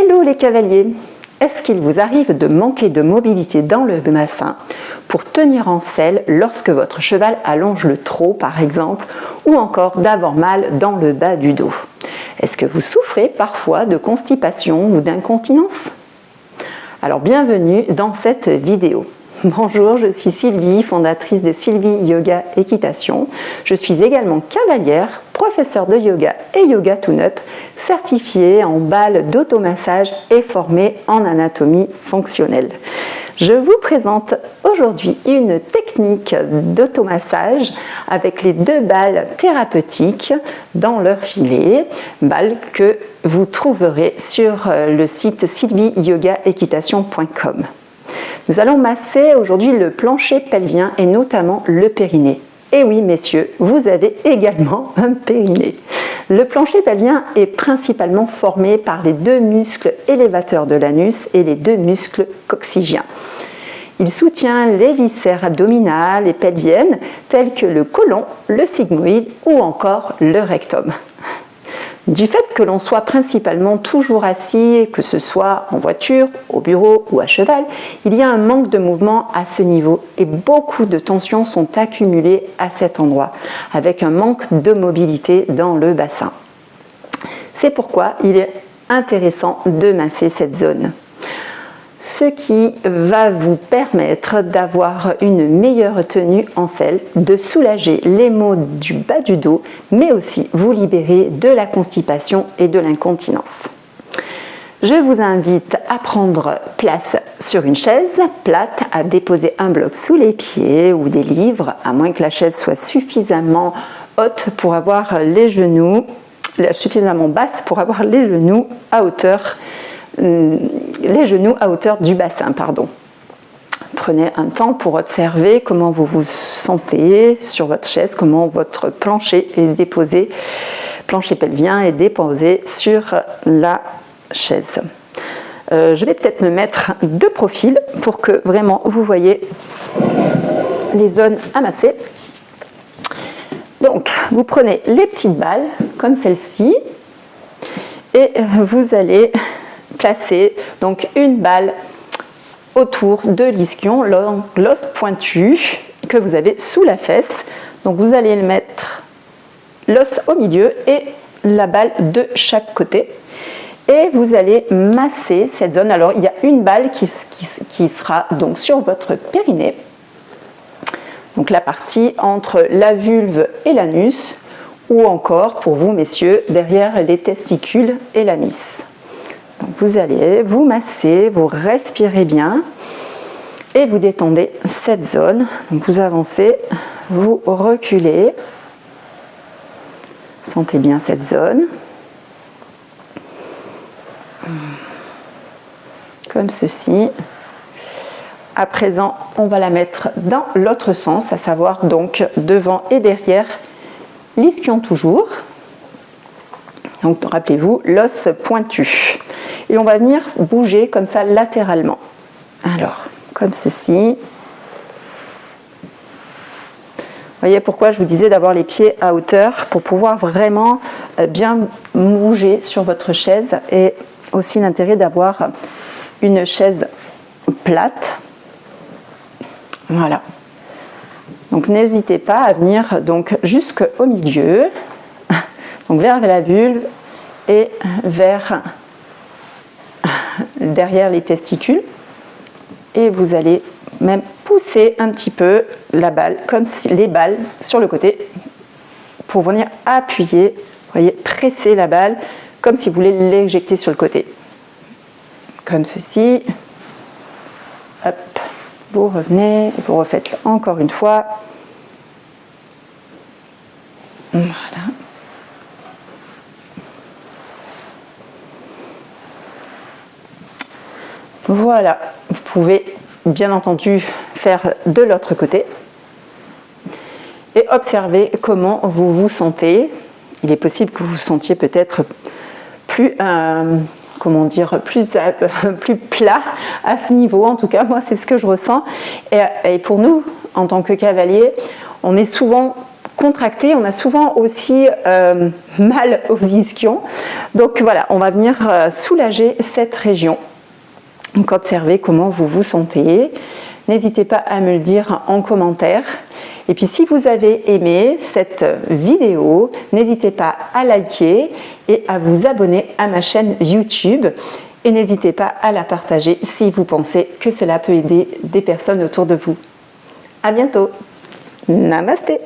Hello les cavaliers! Est-ce qu'il vous arrive de manquer de mobilité dans le bassin pour tenir en selle lorsque votre cheval allonge le trot par exemple, ou encore d'avoir mal dans le bas du dos? Est-ce que vous souffrez parfois de constipation ou d'incontinence? Alors bienvenue dans cette vidéo. Bonjour, je suis Sylvie, fondatrice de Sylvie Yoga Équitation. Je suis également cavalière, professeure de yoga et yoga tune-up, certifiée en balles d'automassage et formée en anatomie fonctionnelle. Je vous présente aujourd'hui une technique d'automassage avec les 2 balles thérapeutiques dans leur filet, balles que vous trouverez sur le site sylvieyogaequitation.com. Nous allons masser aujourd'hui le plancher pelvien et notamment le périnée. Et oui messieurs, vous avez également un périnée. Le plancher pelvien est principalement formé par les 2 muscles élévateurs de l'anus et les 2 muscles coccygiens. Il soutient les viscères abdominales et pelviennes tels que le côlon, le sigmoïde ou encore le rectum. Du fait que l'on soit principalement toujours assis, que ce soit en voiture, au bureau ou à cheval, il y a un manque de mouvement à ce niveau et beaucoup de tensions sont accumulées à cet endroit, avec un manque de mobilité dans le bassin. C'est pourquoi il est intéressant de masser cette zone. Ce qui va vous permettre d'avoir une meilleure tenue en selle, de soulager les maux du bas du dos, mais aussi vous libérer de la constipation et de l'incontinence. Je vous invite à prendre place sur une chaise plate, à déposer un bloc sous les pieds ou des livres, à moins que la chaise soit suffisamment haute pour avoir les genoux, suffisamment basse pour avoir les genoux à hauteur du bassin. Prenez un temps pour observer comment vous vous sentez sur votre chaise, comment votre plancher pelvien est déposé sur la chaise. Je vais peut-être me mettre de profil pour que vraiment vous voyez les zones à masser. Donc vous prenez les petites balles comme celle-ci et vous allez placer donc une balle autour de l'ischion, l'os pointu que vous avez sous la fesse. Donc vous allez mettre l'os au milieu et la balle de chaque côté. Et vous allez masser cette zone. Alors il y a une balle qui sera donc sur votre périnée. Donc la partie entre la vulve et l'anus, ou encore pour vous messieurs, derrière les testicules et l'anus. Vous allez vous masser, vous respirez bien et vous détendez cette zone. Donc vous avancez, vous reculez. Sentez bien cette zone. Comme ceci. À présent, on va la mettre dans l'autre sens, à savoir donc devant et derrière l'ischion toujours. Donc rappelez-vous, l'os pointu. Et on va venir bouger comme ça latéralement. Alors, comme ceci. Vous voyez pourquoi je vous disais d'avoir les pieds à hauteur pour pouvoir vraiment bien bouger sur votre chaise, et aussi l'intérêt d'avoir une chaise plate. Voilà. Donc n'hésitez pas à venir donc jusqu'au milieu, donc vers la vulve et vers derrière les testicules, et vous allez même pousser un petit peu la balle, comme si les balles sur le côté, pour venir appuyer, vous voyez, presser la balle comme si vous voulez l'éjecter sur le côté, comme ceci. Hop, vous revenez, vous refaites encore une fois. Voilà. Voilà, vous pouvez bien entendu faire de l'autre côté et observer comment vous vous sentez. Il est possible que vous vous sentiez peut-être plus, plus plat à ce niveau. En tout cas, moi, c'est ce que je ressens. Et pour nous, en tant que cavaliers, on est souvent contracté, on a souvent aussi mal aux ischions. Donc voilà, on va venir soulager cette région. Donc observez comment vous vous sentez. N'hésitez pas à me le dire en commentaire. Et puis si vous avez aimé cette vidéo, n'hésitez pas à liker et à vous abonner à ma chaîne YouTube. Et n'hésitez pas à la partager si vous pensez que cela peut aider des personnes autour de vous. À bientôt. Namasté.